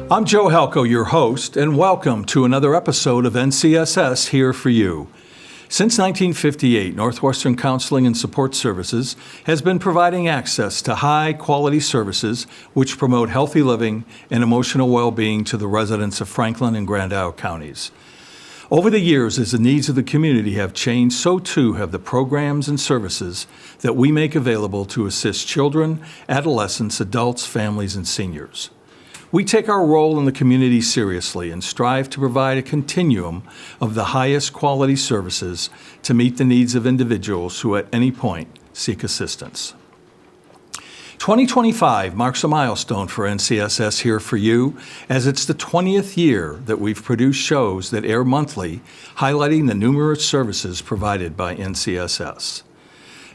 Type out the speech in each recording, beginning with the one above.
I'm Joe Halko, your host, and welcome to another episode of NCSS Here for You. Since 1958, Northwestern Counseling and Support Services has been providing access to high-quality services which promote healthy living and emotional well-being to the residents of Franklin and Grand Isle counties. Over the years, as the needs of the community have changed, so too have the programs and services that we make available to assist children, adolescents, adults, families, and seniors. We take our role in the community seriously and strive to provide a continuum of the highest quality services to meet the needs of individuals who at any point seek assistance. 2025 marks a milestone for NCSS Here for You, as it's the 20th year that we've produced shows that air monthly highlighting the numerous services provided by NCSS.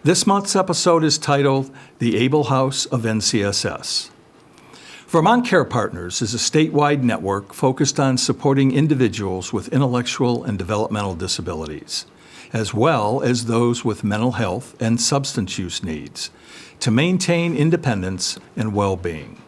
This month's episode is titled The Able House of NCSS. Vermont Care Partners is a statewide network focused on supporting individuals with intellectual and developmental disabilities, as well as those with mental health and substance use needs, to maintain independence and well-being.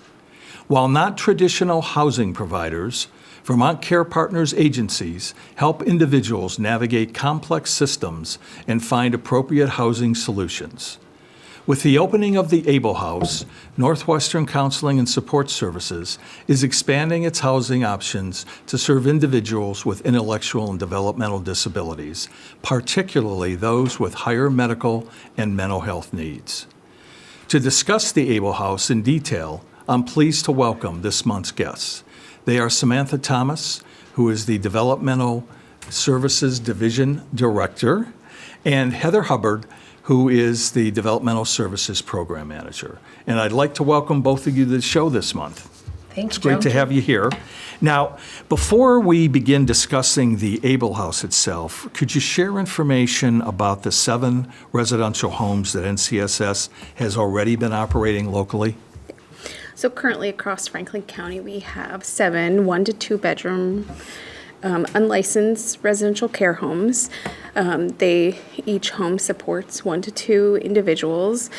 While not traditional housing providers, Vermont Care Partners agencies help individuals navigate complex systems and find appropriate housing solutions. With the opening of the Able House, Northwestern Counseling and Support Services is expanding its housing options to serve individuals with intellectual and developmental disabilities, particularly those with higher medical and mental health needs. To discuss the Able House in detail, I'm pleased to welcome this month's guests. They are Samantha Thomas, who is the Developmental Services Division Director, and Heather Hubbard, who is the Developmental Services Program Manager. And I'd like to welcome both of you to the show this month. Thanks, It's great to have you here. Now, before we begin discussing the Able House itself, could you share information about the 7 residential homes that NCSS has already been operating locally? So currently across Franklin County, we have 7 1 to 2 bedroom unlicensed residential care homes. Each home supports 1 to 2 individuals.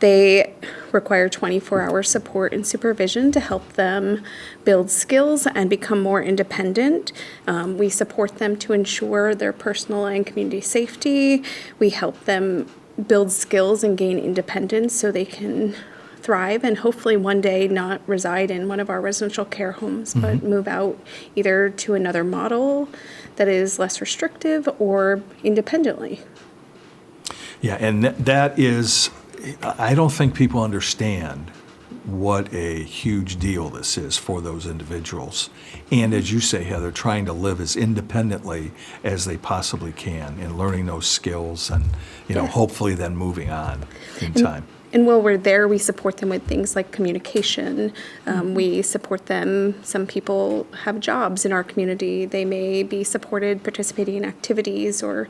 They require 24-hour support and supervision to help them build skills and become more independent. We support them to ensure their personal and community safety. We help them build skills and gain independence so they can thrive and hopefully one day not reside in one of our residential care homes, but move out either to another model that is less restrictive or independently. Yeah, and that is, I don't think people understand what a huge deal this is for those individuals. And as you say, Heather, trying to live as independently as they possibly can and learning those skills and, hopefully then moving on in time. And while we're there, we support them with things like communication. We support them. Some people have jobs in our community. They may be supported participating in activities or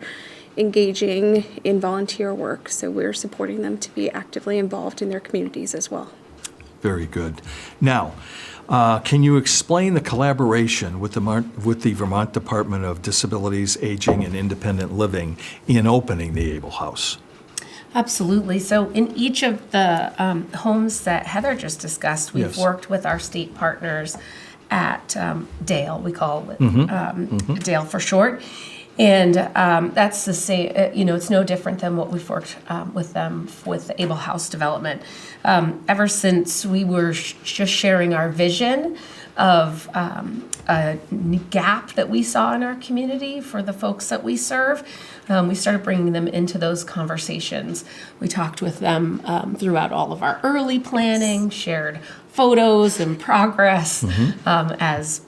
engaging in volunteer work. So we're supporting them to be actively involved in their communities as well. Very good. Now, can you explain the collaboration with the Vermont Department of Disabilities, Aging, and Independent Living in opening the Able House? Absolutely. So in each of the homes that Heather just discussed, we've worked with our state partners at DALE. We call it DALE for short. And that's the same, it's no different than what we've worked with them with the Able House development. Ever since we were just sharing our vision of a gap that we saw in our community for the folks that we serve, we started bringing them into those conversations. We talked with them throughout all of our early planning, shared photos and progress as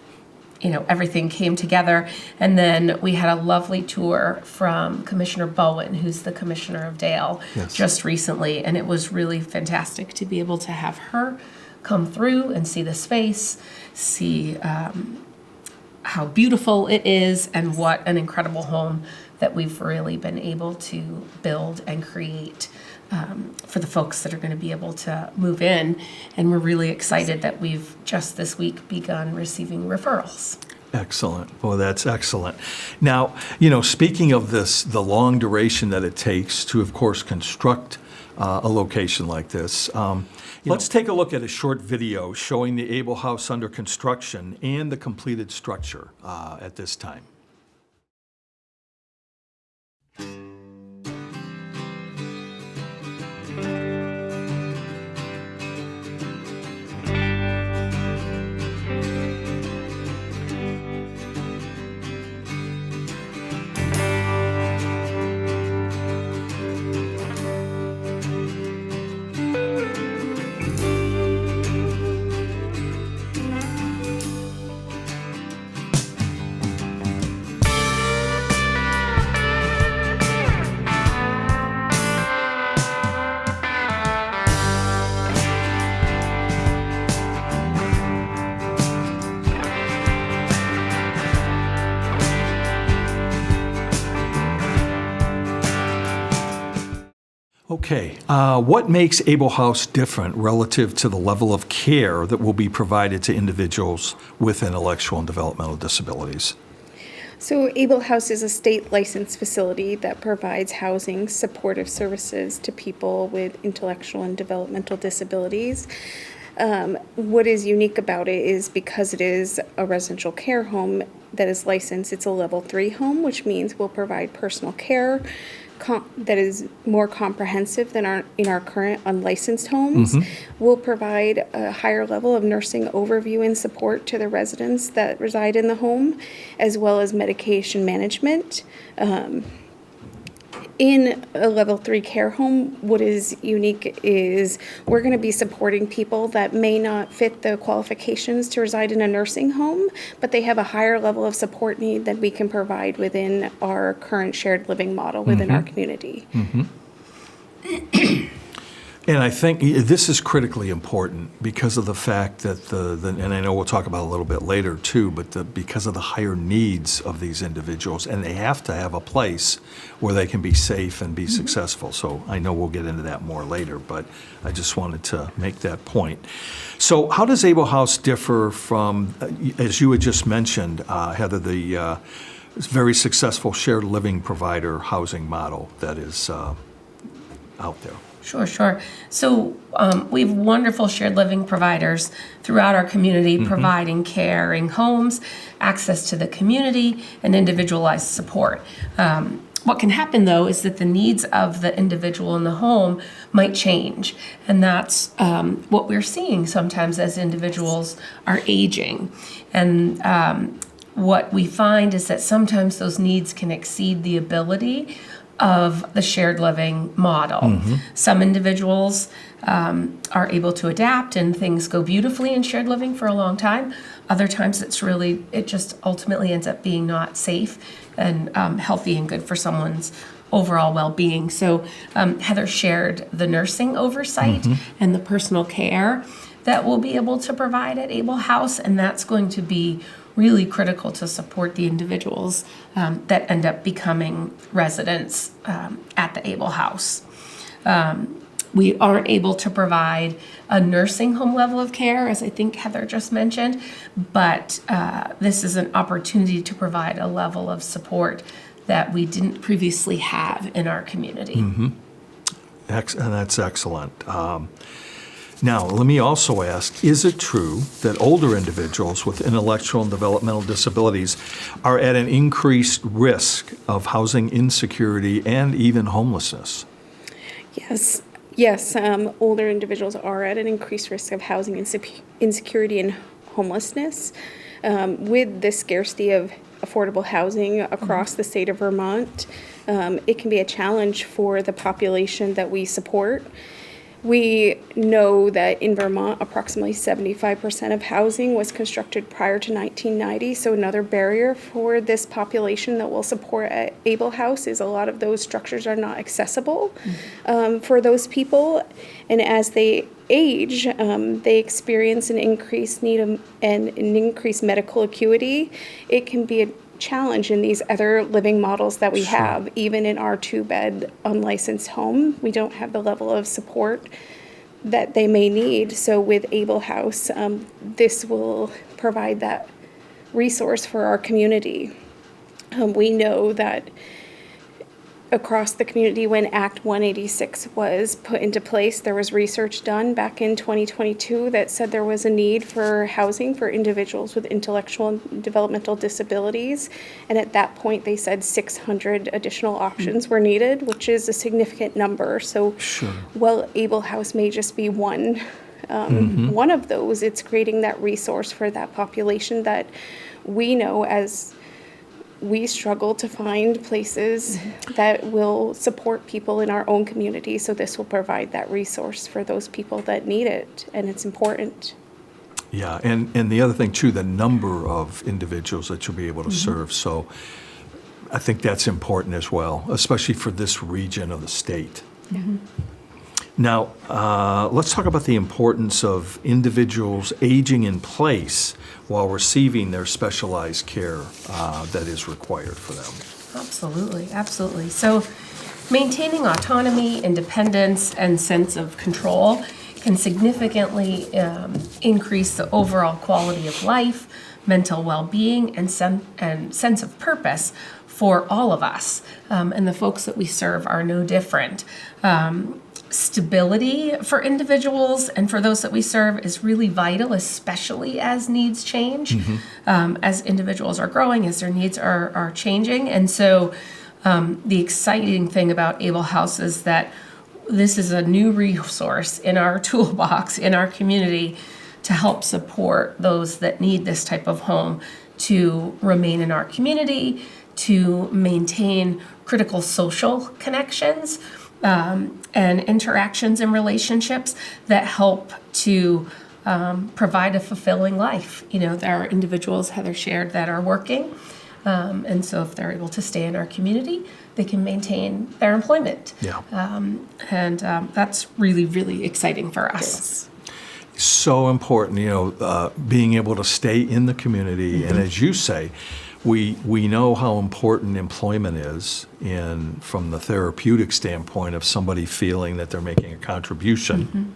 everything came together. And then we had a lovely tour from Commissioner Bowen, who's the commissioner of DALE, just recently. And it was really fantastic to be able to have her come through and see the space, see how beautiful it is, and what an incredible home that we've really been able to build and create for the folks that are going to be able to move in. And we're really excited that we've just this week begun receiving referrals. Excellent. Well, that's excellent. Now, speaking of this, the long duration that it takes to, of course, construct a location like this. Let's take a look at a short video showing the Able House under construction and the completed structure at this time. Okay, what makes Able House different relative to the level of care that will be provided to individuals with intellectual and developmental disabilities? So Able House is a state licensed facility that provides housing, supportive services to people with intellectual and developmental disabilities. What is unique about it is because it is a residential care home that is licensed, it's a level 3 home, which means we'll provide personal care that is more comprehensive than in our current unlicensed homes. We'll provide a higher level of nursing overview and support to the residents that reside in the home, as well as medication management. In a level 3 care home, what is unique is we're going to be supporting people that may not fit the qualifications to reside in a nursing home, but they have a higher level of support need that we can provide within our current shared living model within our community. And I think this is critically important because of the fact that and I know we'll talk about it a little bit later too, but because of the higher needs of these individuals, and they have to have a place where they can be safe and be successful. So I know we'll get into that more later, but I just wanted to make that point. So how does Able House differ from, as you had just mentioned, Heather, the very successful shared living provider housing model that is out there? Sure. So we have wonderful shared living providers throughout our community providing caring homes, access to the community, and individualized support. What can happen, though, is that the needs of the individual in the home might change. And that's what we're seeing sometimes as individuals are aging. And what we find is that sometimes those needs can exceed the ability of the shared living model. Some individuals are able to adapt and things go beautifully in shared living for a long time. Other times it just ultimately ends up being not safe and healthy and good for someone's overall well-being. So Heather shared the nursing oversight and the personal care that we'll be able to provide at Able House, and that's going to be really critical to support the individuals that end up becoming residents at the Able House. We aren't able to provide a nursing home level of care, as I think Heather just mentioned, but this is an opportunity to provide a level of support that we didn't previously have in our community. And that's excellent. Now, let me also ask, is it true that older individuals with intellectual and developmental disabilities are at an increased risk of housing insecurity and even homelessness? Yes, older individuals are at an increased risk of housing insecurity and homelessness. With the scarcity of affordable housing across the state of Vermont, it can be a challenge for the population that we support. We know that in Vermont, approximately 75% of housing was constructed prior to 1990, so another barrier for this population that we'll support at Able House is a lot of those structures are not accessible for those people, and as they age, they experience an increased need and an increased medical acuity. It can be a challenge in these other living models that we have. Even in our 2-bed unlicensed home, we don't have the level of support that they may need. So with Able House, this will provide that resource for our community. We know that across the community, when Act 186 was put into place, there was research done back in 2022 that said there was a need for housing for individuals with intellectual and developmental disabilities. And at that point, they said 600 additional options were needed, which is a significant number. So while Able House may just be one of those, it's creating that resource for that population that we know as we struggle to find places that will support people in our own community. So this will provide that resource for those people that need it, and it's important. Yeah, and the other thing too, the number of individuals that you'll be able to serve. So I think that's important as well, especially for this region of the state. Now, let's talk about the importance of individuals aging in place while receiving their specialized care that is required for them. Absolutely, absolutely. So maintaining autonomy, independence, and sense of control can significantly increase the overall quality of life, mental well-being, and sense of purpose for all of us. And the folks that we serve are no different. Stability for individuals and for those that we serve is really vital, especially as needs change, as individuals are growing, as their needs are changing. And so the exciting thing about Able House is that this is a new resource in our toolbox, in our community, to help support those that need this type of home to remain in our community, to maintain critical social connections, and interactions and relationships that help to provide a fulfilling life. You know, there are individuals, Heather shared, that are working, and so if they're able to stay in our community, they can maintain their employment. And that's really, really exciting for us. So important, you know, being able to stay in the community, and as you say, we know how important employment is from the therapeutic standpoint of somebody feeling that they're making a contribution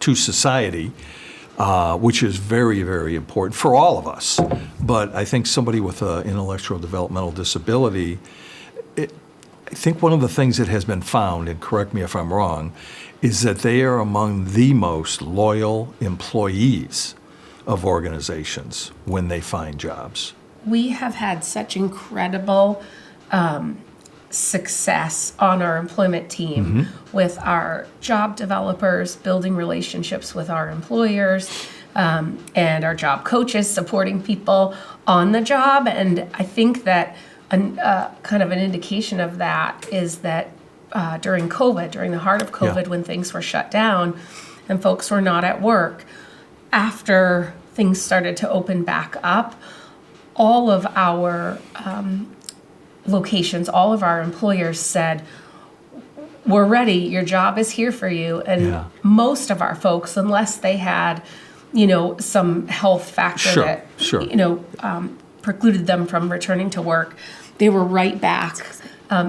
to society, which is very, very important for all of us. But I think somebody with an intellectual developmental disability, I think one of the things that has been found, and correct me if I'm wrong, is that they are among the most loyal employees of organizations when they find jobs. We have had such incredible success on our employment team with our job developers, building relationships with our employers, and our job coaches supporting people on the job. And I think that kind of an indication of that is that during COVID, during the heart of COVID, when things were shut down and folks were not at work, after things started to open back up, all of our locations, all of our employers said, we're ready, your job is here for you. And most of our folks, unless they had, you know, some health factor that, you know, precluded them from returning to work, they were right back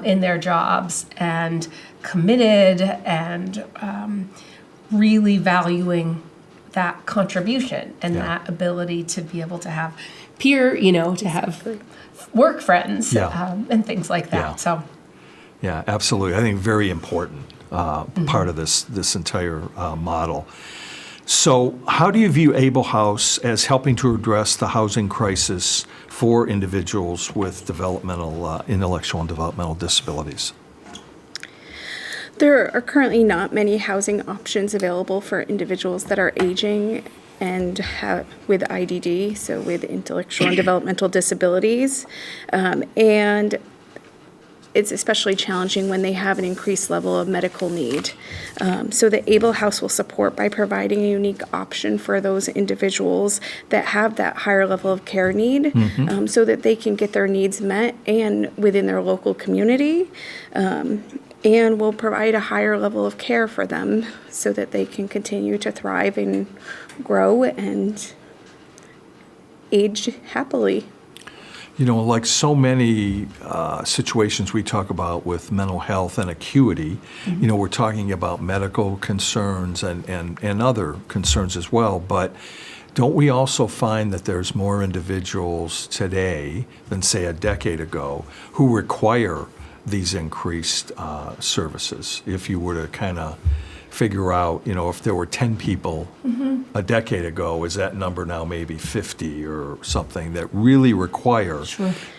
in their jobs and committed and really valuing that contribution and that ability to be able to have peer, you know, to have work friends and things like that. So, yeah, absolutely. I think very important part of this entire model. So, how do you view Able House as helping to address the housing crisis for individuals with developmental, intellectual and developmental disabilities? There are currently not many housing options available for individuals that are aging and with IDD, so with intellectual and developmental disabilities. And it's especially challenging when they have an increased level of medical need. So the Able House will support by providing a unique option for those individuals that have that higher level of care need, so that they can get their needs met and within their local community. And will provide a higher level of care for them so that they can continue to thrive and grow and age happily. You know, like so many situations we talk about with mental health and acuity, you know, we're talking about medical concerns and other concerns as well, but don't we also find that there's more individuals today than, say, a decade ago who require these increased services? If you were to kind of figure out, if there were 10 people a decade ago, is that number now maybe 50 or something that really require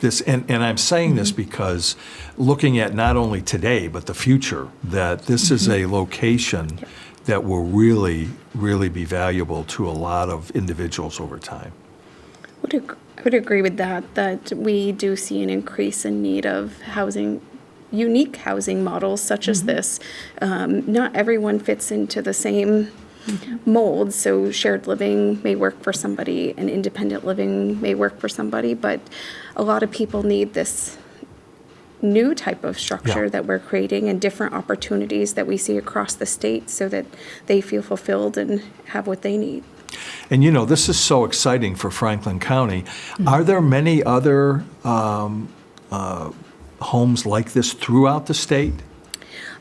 this? And I'm saying this because looking at not only today, but the future, that this is a location that will really, really be valuable to a lot of individuals over time. I would agree with that we do see an increase in need of housing, unique housing models such as this. Not everyone fits into the same mold, so shared living may work for somebody and independent living may work for somebody, but a lot of people need this new type of structure that we're creating and different opportunities that we see across the state so that they feel fulfilled and have what they need. And this is so exciting for Franklin County. Are there many other homes like this throughout the state?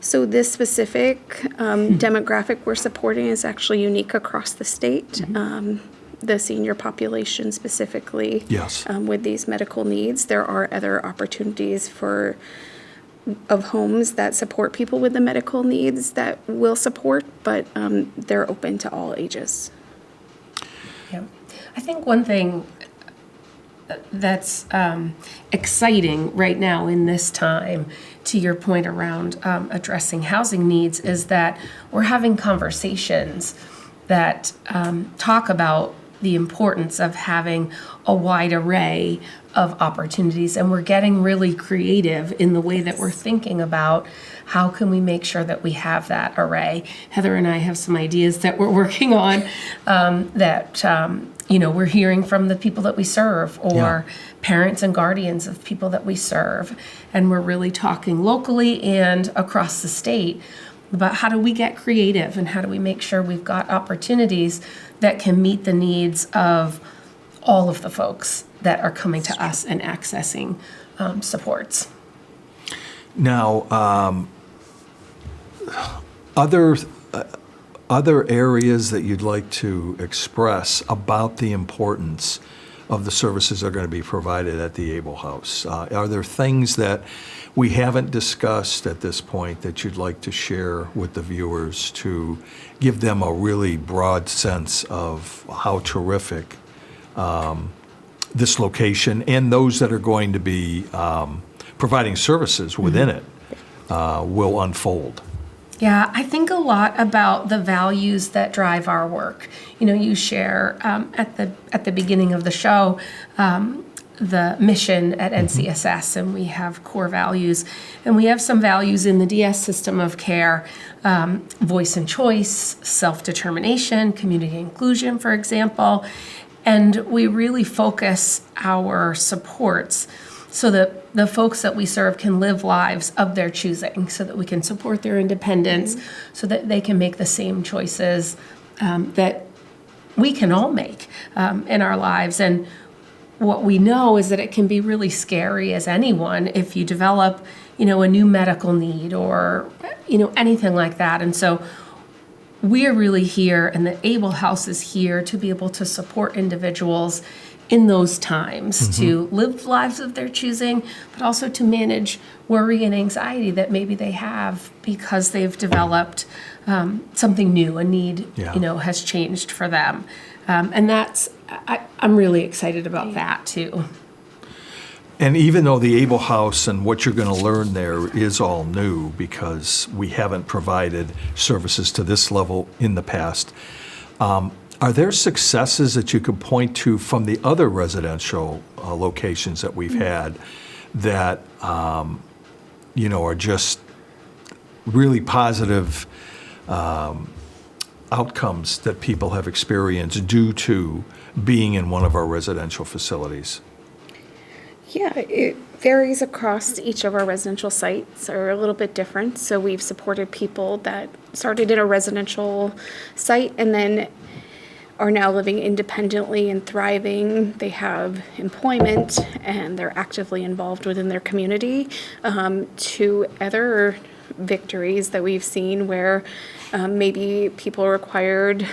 So this specific demographic we're supporting is actually unique across the state. The senior population specifically, with these medical needs. There are other opportunities of homes that support people with the medical needs that will support, but they're open to all ages. Yeah. I think one thing that's exciting right now in this time, to your point around addressing housing needs, is that we're having conversations that talk about the importance of having a wide array of opportunities, and we're getting really creative in the way that we're thinking about how can we make sure that we have that array. Heather and I have some ideas that we're working on that we're hearing from the people that we serve, or parents and guardians of people that we serve, and we're really talking locally and across the state about how do we get creative and how do we make sure we've got opportunities that can meet the needs of all of the folks that are coming to us and accessing supports. Now, other areas that you'd like to express about the importance of the services that are going to be provided at the Able House? Are there things that we haven't discussed at this point that you'd like to share with the viewers to give them a really broad sense of how terrific this location and those that are going to be providing services within it will unfold? Yeah, I think a lot about the values that drive our work. You share at the beginning of the show the mission at NCSS, and we have core values, and we have some values in the DS system of care: voice and choice, self-determination, community inclusion, for example, and we really focus our supports so that the folks that we serve can live lives of their choosing, so that we can support their independence, so that they can make the same choices that we can all make in our lives. And what we know is that it can be really scary as anyone if you develop, a new medical need or, anything like that. And so we're really here, and the Able House is here to be able to support individuals in those times to live lives of their choosing, but also to manage worry and anxiety that maybe they have because they've developed something new, a need, has changed for them. And I'm really excited about that too. And even though the Able House and what you're going to learn there is all new because we haven't provided services to this level in the past, are there successes that you could point to from the other residential locations that we've had that, are just really positive outcomes that people have experienced due to being in one of our residential facilities? Yeah, it varies across each of our residential sites, are a little bit different. So we've supported people that started in a residential site and then are now living independently and thriving. They have employment and they're actively involved within their community, to other victories that we've seen where maybe people required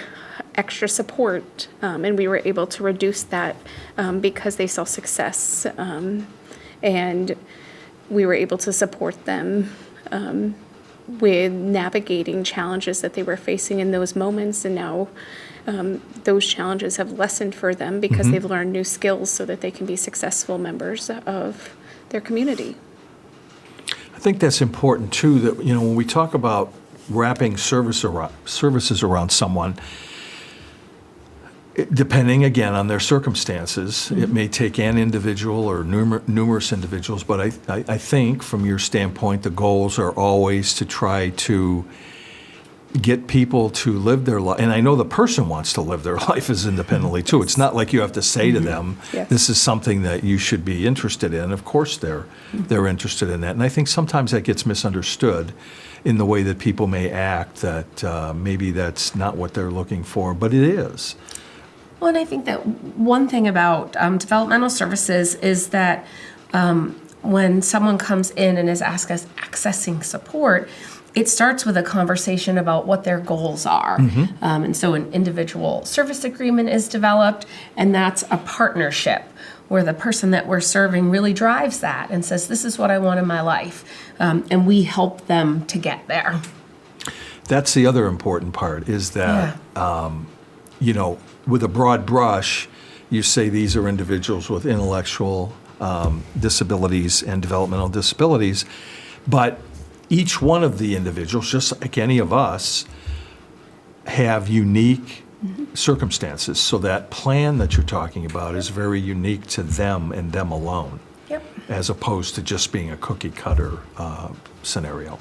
extra support, and we were able to reduce that because they saw success. And we were able to support them with navigating challenges that they were facing in those moments. And now those challenges have lessened for them because they've learned new skills so that they can be successful members of their community. I think that's important too, that, when we talk about wrapping services around someone, depending again on their circumstances, it may take an individual or numerous individuals, but I think from your standpoint, the goals are always to try to get people to live their life. And I know the person wants to live their life as independently too. It's not like you have to say to them, Yes. this is something that you should be interested in. Of course they're interested in that. And I think sometimes that gets misunderstood in the way that people may act, that maybe that's not what they're looking for, but it is. Well, and I think that one thing about developmental services is that when someone comes in and is accessing support, it starts with a conversation about what their goals are. And so an individual service agreement is developed, and that's a partnership where the person that we're serving really drives that and says, this is what I want in my life. And we help them to get there. That's the other important part, is that, with a broad brush, you say these are individuals with intellectual disabilities and developmental disabilities, but each one of the individuals, just like any of us, have unique circumstances. So that plan that you're talking about is very unique to them and them alone, as opposed to just being a cookie cutter scenario.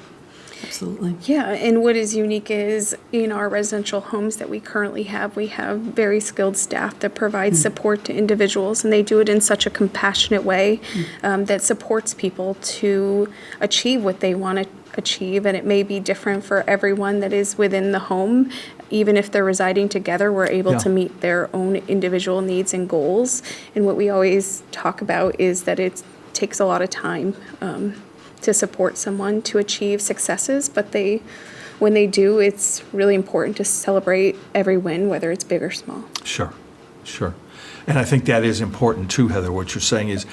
Absolutely. Yeah, and what is unique is in our residential homes that we currently have, we have very skilled staff that provide support to individuals, and they do it in such a compassionate way that supports people to achieve what they want to achieve. And it may be different for everyone that is within the home. Even if they're residing together, we're able to meet their own individual needs and goals. And what we always talk about is that it takes a lot of time to support someone to achieve successes, but when they do, it's really important to celebrate every win, whether it's big or small. Sure. And I think that is important too, Heather. What you're saying is,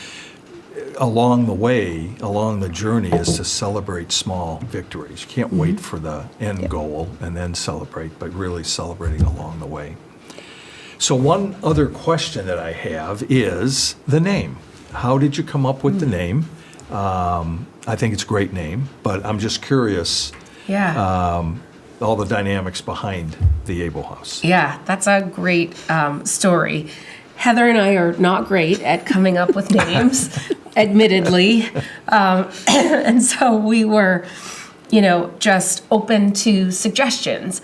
along the journey, is to celebrate small victories. You can't wait for the end goal and then celebrate, but really celebrating along the way. So one other question that I have is the name. How did you come up with the name? I think it's a great name, but I'm just curious, all the dynamics behind the Able House. Yeah, that's a great story. Heather and I are not great at coming up with names, admittedly. And so we were, just open to suggestions,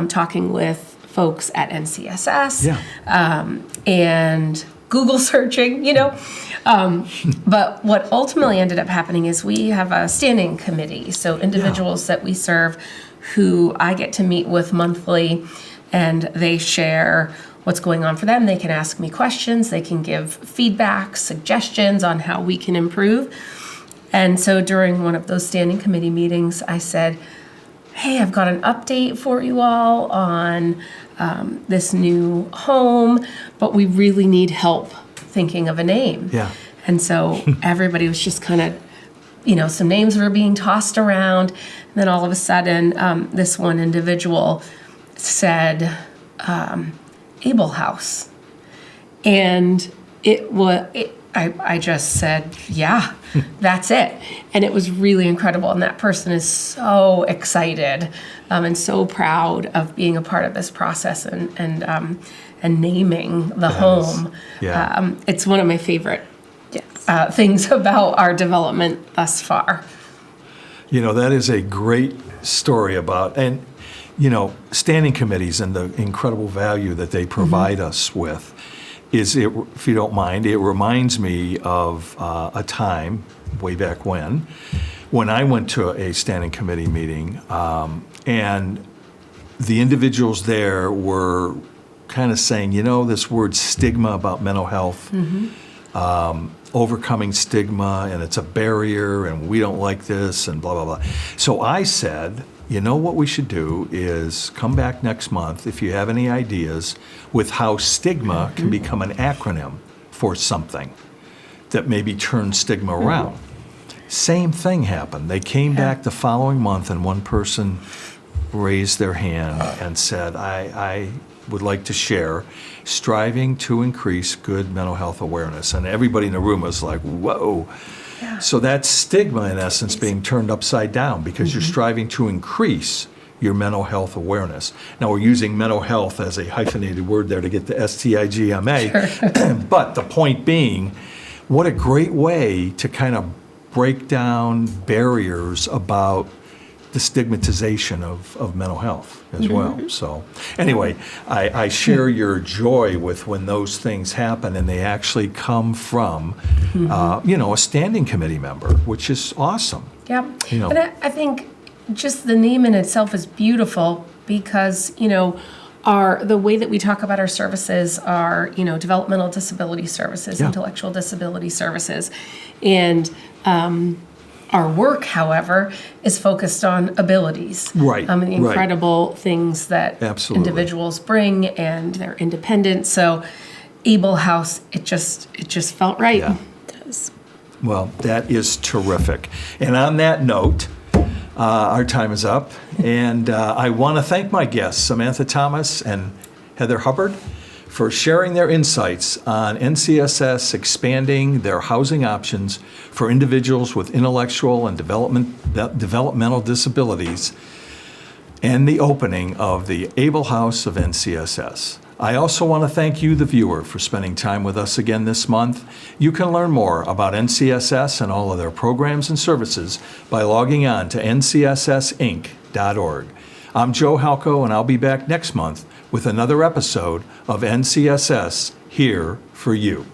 talking with folks at NCSS and Google searching, But what ultimately ended up happening is we have a standing committee. So individuals that we serve who I get to meet with monthly, and they share what's going on for them. They can ask me questions. They can give feedback, suggestions on how we can improve. And so during one of those standing committee meetings, I said, hey, I've got an update for you all on this new home, but we really need help thinking of a name. Yeah. And so everybody was just kind of, some names were being tossed around. And then all of a sudden, this one individual said, Able House. And I just said, yeah, that's it. And it was really incredible. And that person is so excited and so proud of being a part of this process and naming the home. It's one of my favorite things about our development thus far. That is a great story about, and standing committees and the incredible value that they provide us with is, if you don't mind, it reminds me of a time way back when I went to a standing committee meeting, and the individuals there were kind of saying, this word stigma about mental health, overcoming stigma, and it's a barrier, and we don't like this, and blah, blah, blah. So I said, what we should do is come back next month if you have any ideas with how stigma can become an acronym for something that maybe turns stigma around. Same thing happened. They came back the following month, and one person raised their hand and said, I would like to share, striving to increase good mental health awareness. And everybody in the room was like, whoa. Yeah. So that stigma, in essence, being turned upside down because you're striving to increase your mental health awareness. Now, we're using mental health as a hyphenated word there to get the STIGMA. Sure. But the point being, what a great way to kind of break down barriers about the stigmatization of mental health as well. So anyway, I share your joy with when those things happen and they actually come from, a standing committee member, which is awesome. Yeah. And I think just the name in itself is beautiful because, the way that we talk about our services are, developmental disability services, intellectual disability services. And our work, however, is focused on abilities. Right. And the incredible things that individuals bring and their independence. So Able House, it just felt right. Yeah. It does. Well, that is terrific. And on that note, our time is up. And I want to thank my guests, Samantha Thomas and Heather Hubbard, for sharing their insights on NCSS expanding their housing options for individuals with intellectual and developmental disabilities and the opening of the Able House of NCSS. I also want to thank you, the viewer, for spending time with us again this month. You can learn more about NCSS and all of their programs and services by logging on to ncssinc.org. I'm Joe Halco, and I'll be back next month with another episode of NCSS Here for You.